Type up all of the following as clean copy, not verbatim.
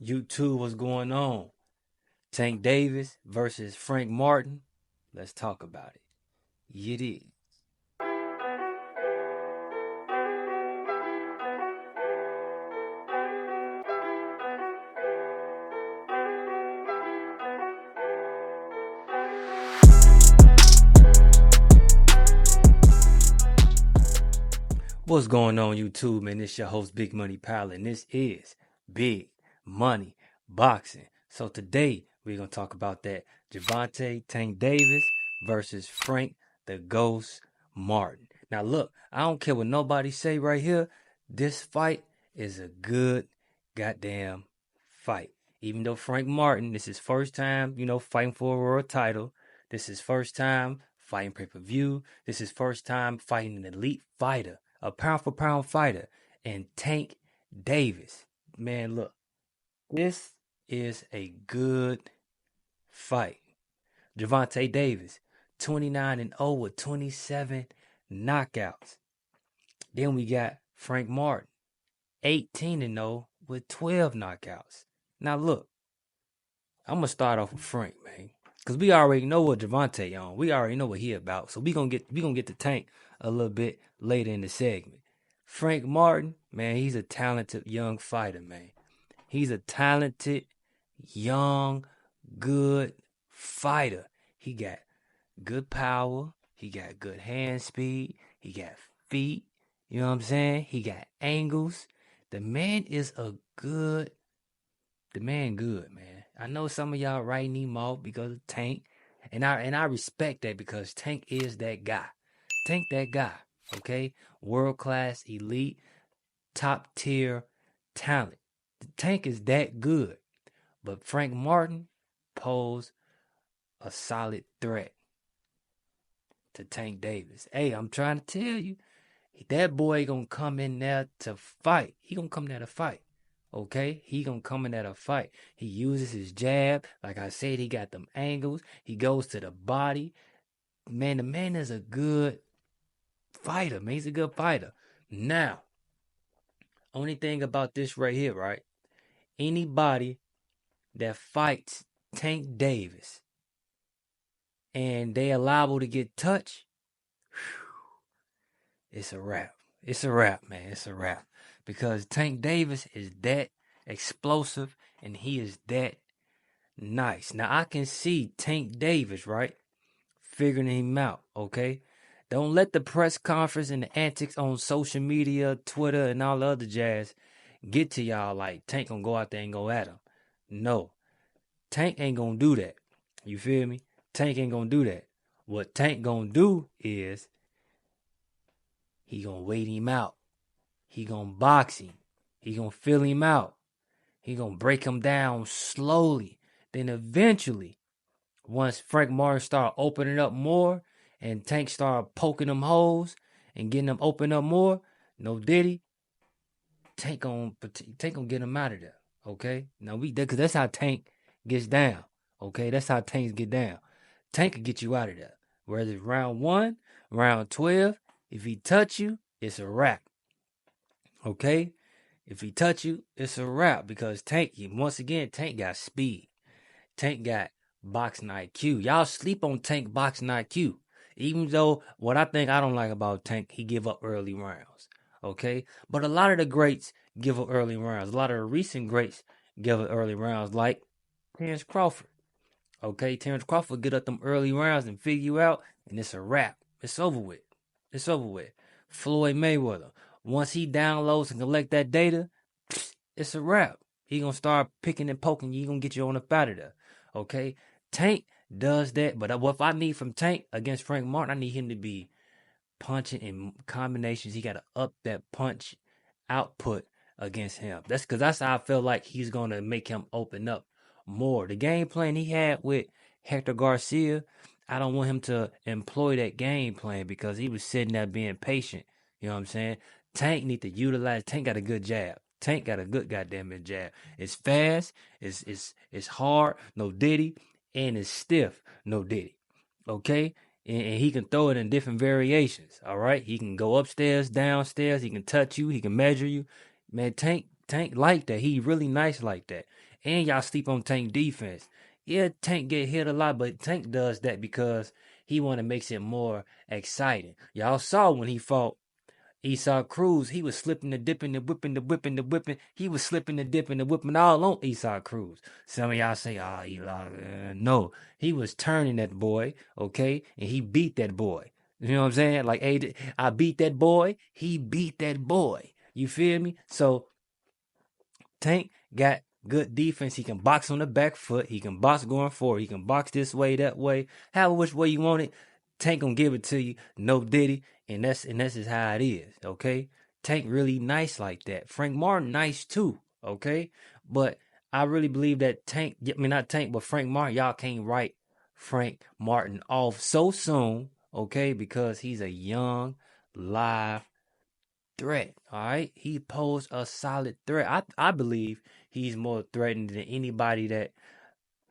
YouTube, what's going on? Tank Davis versus Frank Martin. Let's talk about it. It is. What's going on, YouTube, man? It's your host, Big Money Pal, and this is Big Money Boxing. So today, we're going to talk about that Gervonta Tank Davis versus Frank the Ghost Martin. Now, look, I don't care what nobody say right here. This fight is a good goddamn fight. Even though Frank Martin, this is his first time, fighting for a world title. This is his first time fighting pay-per-view. This is his first time fighting an elite fighter. A pound-for-pound fighter, and Tank Davis. Man, look, this is a good fight. Gervonta Davis, 29-0 with 27 knockouts. Then we got Frank Martin, 18-0 with 12 knockouts. Now, look, I'm going to start off with Frank, man, because we already know what Gervonta on. We already know what he about, so we gonna get to Tank a little bit later in the segment. Frank Martin, man, he's a talented young fighter, man. He's a talented, young, good fighter. He got good power. He got good hand speed. He got feet. You know what I'm saying? He got angles. The man good, man. I know some of y'all writing him off because of Tank. And I respect that because Tank is that guy. Tank that guy, okay? World-class, elite, top-tier talent. The Tank is that good. But Frank Martin posed a solid threat to Tank Davis. Hey, I'm trying to tell you, that boy gonna come in there to fight. He gonna come there to fight. Okay? He gonna come in there to fight. He uses his jab. Like I said, he got them angles. He goes to the body. Man, the man is a good fighter, man. He's a good fighter. Now, only thing about this right here, right? Anybody that fights Tank Davis and they are liable to get touched, it's a wrap. It's a wrap, man. It's a wrap. Because Tank Davis is that explosive and he is that nice. Now, I can see Tank Davis, right? Figuring him out, okay? Don't let the press conference and the antics on social media, Twitter, and all the other jazz get to y'all like Tank gonna go out there and go at him. No. Tank ain't gonna do that. You feel me? Tank ain't gonna do that. What Tank gonna do is he gonna wait him out. He gonna box him. He gonna feel him out. He gonna break him down slowly. Then eventually, once Frank Martin start opening up more and Tank start poking them holes and getting them open up more, no diddy, Tank gonna get him out of there. Okay? Now because that's how Tank gets down. Okay? That's how Tanks get down. Tank can get you out of there. Whether it's round 1, round 12, if he touch you, it's a wrap. Okay? If he touch you, it's a wrap because Tank, once again, Tank got speed. Tank got boxing IQ. Y'all sleep on Tank boxing IQ. Even though what I don't like about Tank, he give up early rounds. Okay? But a lot of the greats give up early rounds. A lot of the recent greats give up early rounds like Terrence Crawford. Okay? Terrence Crawford get up them early rounds and figure you out, and it's a wrap. It's over with. It's over with. Floyd Mayweather. Once he downloads and collect that data, it's a wrap. He gonna start picking and poking you. He gonna get you on up out of there. Okay? Tank does that, but what I need from Tank against Frank Martin, I need him to be punching in combinations. He got to up that punch output against him. That's how I feel like he's gonna make him open up more. The game plan he had with Hector Garcia, I don't want him to employ that game plan because he was sitting there being patient. You know what I'm saying? Tank need to utilize. Tank got a good jab. Tank got a good goddamn jab. It's fast. It's hard. No diddy. And it's stiff. No diddy. Okay? And he can throw it in different variations. All right? He can go upstairs, downstairs. He can touch you. He can measure you. Man, Tank Tank like that. He really nice like that. And y'all sleep on Tank defense. Yeah, Tank get hit a lot, but Tank does that because he want to make it more exciting. Y'all saw when he fought Esau Cruz, he was slipping the dipping, the whipping, the whipping, the whipping. He was slipping the dipping, the whipping all on Esau Cruz. Some of y'all say, no. He was turning that boy, okay? And he beat that boy. You know what I'm saying? Like, hey, I beat that boy. He beat that boy. You feel me? So Tank got good defense. He can box on the back foot. He can box going forward. He can box this way, that way. However which way you want it. Tank gonna give it to you. No diddy. And that's just how it is. Okay. Tank really nice like that. Frank Martin nice too. Okay. But I really believe that Tank, I mean not Tank, but Frank Martin, y'all can't write Frank Martin off so soon. Okay, because he's a young, live threat. All right, he posed a solid threat. I believe he's more threatening than anybody that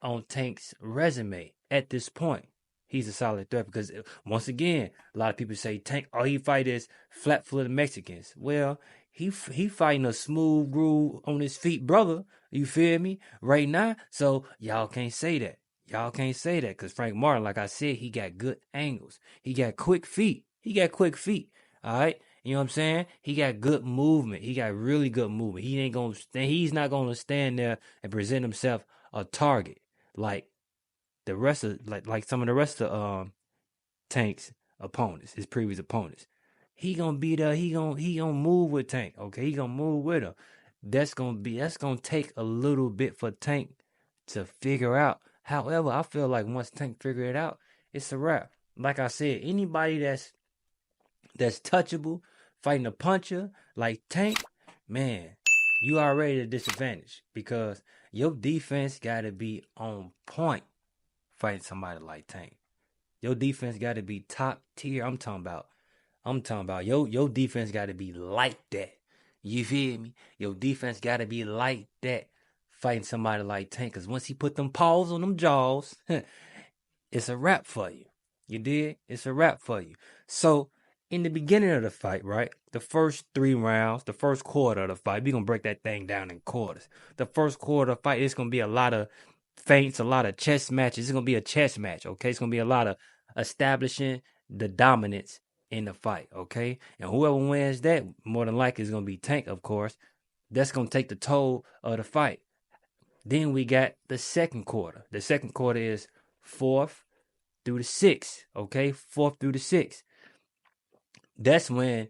on Tank's resume at this point. He's a solid threat because once again, a lot of people say Tank, all he fight is flat-footed Mexicans. Well, he fighting a smooth groove on his feet, brother. You feel me? Right now, so y'all can't say that. Y'all can't say that because Frank Martin, like I said, he got good angles. He got quick feet. He got quick feet. All right. You know what I'm saying? He got good movement. He got really good movement. He's not gonna stand there and present himself a target like the rest of like some of the rest of Tank's opponents, his previous opponents. He gonna be there. He gonna move with Tank. Okay, he gonna move with him. That's gonna take a little bit for Tank to figure out. However, I feel like once Tank figure it out, it's a wrap. Like I said, anybody that's touchable, fighting a puncher like Tank, man, you already at a disadvantage because your defense gotta be on point fighting somebody like Tank. Your defense gotta be top tier. I'm talking about your defense gotta be like that. You feel me? Your defense gotta be like that fighting somebody like Tank. Cause once he put them paws on them jaws, it's a wrap for you. You did? It's a wrap for you. So in the beginning of the fight, right? The first 3 rounds, the first quarter of the fight, we're gonna break that thing down in quarters. The first quarter of the fight, it's gonna be a lot of feints, a lot of chess matches. It's gonna be a chess match, okay? It's gonna be a lot of establishing the dominance in the fight, okay? And whoever wins that, more than likely is gonna be Tank, of course. That's gonna take the toll of the fight. Then we got the second quarter. The second quarter is 4th through the 6th, okay? 4th through the 6th. That's when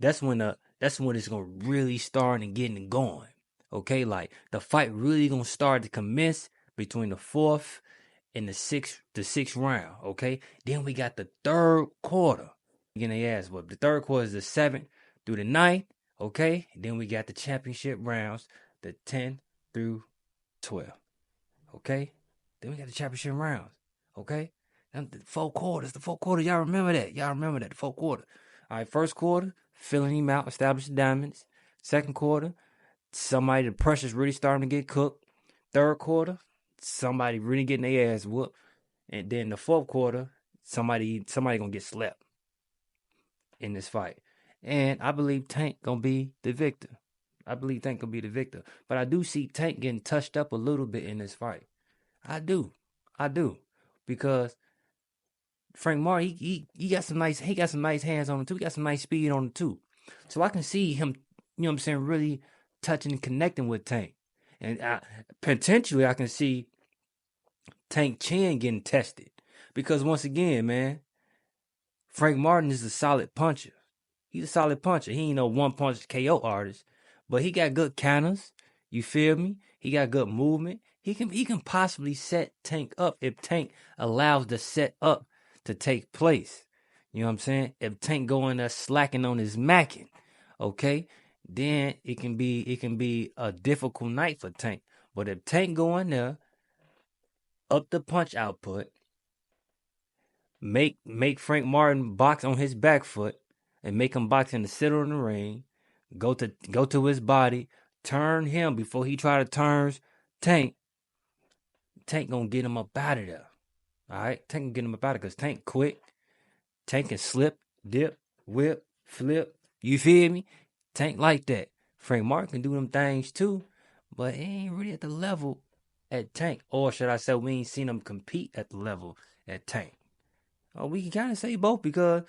it's gonna really start and getting going. Okay, like the fight really gonna start to commence between the 4th and the sixth round. Okay, then we got the third quarter. Getting their ass whooped. The third quarter is the 7th through the 9th. Okay, then we got the championship rounds, the 10th through 12th. Okay, then we got the championship rounds. Okay. And the 4 quarters, y'all remember that. The 4 quarter. All right, first quarter, filling him out, establishing diamonds. Second quarter, the pressure's really starting to get cooked. Third quarter, somebody really getting their ass whooped. And then the 4th quarter, somebody gonna get slapped in this fight. And I believe Tank gonna be the victor. But I do see Tank getting touched up a little bit in this fight. I do. Because Frank Martin, he got some nice hands on him too. He got some nice speed on him too. So I can see him, you know what I'm saying, really touching and connecting with Tank. And potentially I can see Tank Chin getting tested. Because once again, man, Frank Martin is a solid puncher. He's a solid puncher. He ain't no one punch KO artist. But he got good counters. You feel me? He got good movement. He can possibly set Tank up if Tank allows the set up to take place. You know what I'm saying? If Tank go in there slacking on his macking, okay, then it can be a difficult night for Tank. But if Tank go in there, up the punch output, make Frank Martin box on his back foot, and make him box in the center of the ring, go to his body, turn him before he try to turns Tank. Tank gonna get him up out of there. All right, Tank can get him up out of there because Tank quick. Tank can slip, dip, whip, flip. You feel me? Tank like that. Frank Martin can do them things too, but he ain't really at the level at Tank. Or should I say we ain't seen him compete at the level at Tank. Oh, we can kind of say both because,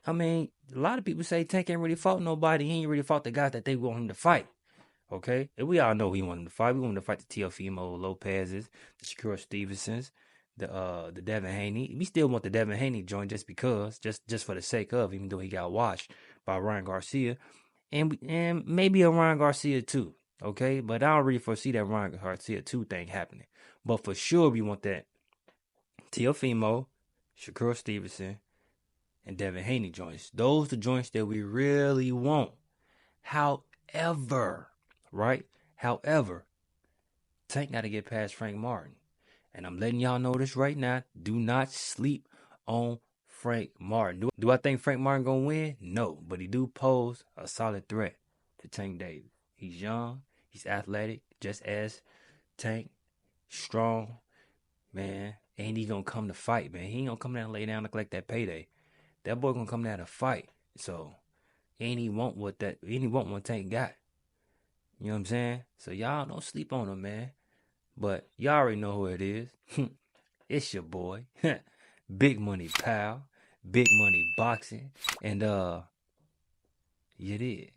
I mean, a lot of people say Tank ain't really fought nobody. He ain't really fought the guys that they want him to fight. Okay? And we all know he wanted him to fight. We want him to fight the Teofimo Lopez's, the Shakur Stevensons, the Devin Haney. We still want the Devin Haney joint just because, just for the sake of, even though he got washed by Ryan Garcia. And maybe a Ryan Garcia too. Okay? But I don't really foresee that Ryan Garcia 2 thing happening. But for sure we want that Teofimo, Shakur Stevenson, and Devin Haney joints. Those the joints that we really want. However, right? However, Tank got to get past Frank Martin. And I'm letting y'all know this right now. Do not sleep on Frank Martin. Do I think Frank Martin gonna win? No. But he do pose a solid threat to Tank Davis. He's young. He's athletic. Just as Tank. Strong. Man. And he gonna come to fight, man. He ain't gonna come down and lay down and collect that payday. That boy gonna come down to fight. So, and he want what Tank got. You know what I'm saying? So y'all don't sleep on him, man. But y'all already know who it is. It's your boy. Big Money Pal. Big Money Boxing. And you did.